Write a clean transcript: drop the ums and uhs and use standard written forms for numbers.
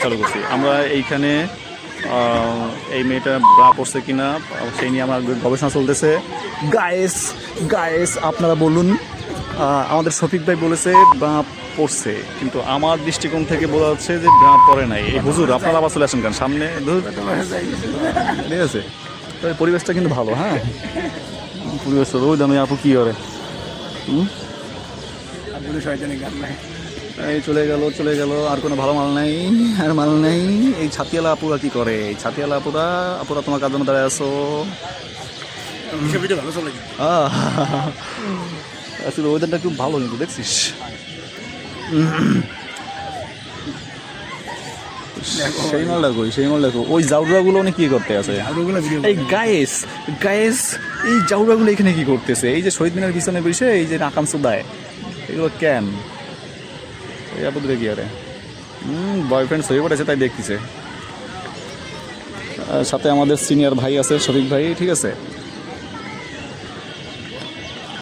চালু করছি আমরা এইখানে। এই মেয়েটা ব্রা পড়ছে কিনা সেই নিয়ে আমার গবেষণা চলতেছে। গায়েস গায়েস আপনারা বলুন। আমাদের শফিক ভাই বলেছে ব্রা পড়ছে, কিন্তু আমার দৃষ্টিকোণ থেকে বোঝা যাচ্ছে যে ব্রা পড়ে নাই। এই হুজুর আপনারা আবার চলে আসেন কেন সামনে? ঠিক আছে, তবে পরিবেশটা কিন্তু ভালো। হ্যাঁ, পরিবেশ ওই দামে আপু কি করে এই চলে গেল আর কোনো ভালো মাল নাই, আর মাল নাই। এই ছাতিয়ালা আপুরা কি করে? এই ছাতিয়ালা আপুরা তোমার কার জন্য দাঁড়ায় আছো? আসলে ওয়েদারটা খুব ভালো কিন্তু দেখছিস। সেই মাল দেখো ওই জাউরাগুলো অনেক কি করতে আছে। এই গায়েস গায়েস এই জাউরাগুলো এখানে কি করতেছে? এই যে শহীদ মিনার পিছনে বসে এই যে নাকাম সুদায়, এগুলো কেন? এই আপুদের কি আরে বয়ফ্রেন্ড হয়ে পড়েছে তাই দেখতেছে। সাথে আমাদের সিনিয়র ভাই আছে শফিক ভাই, ঠিক আছে।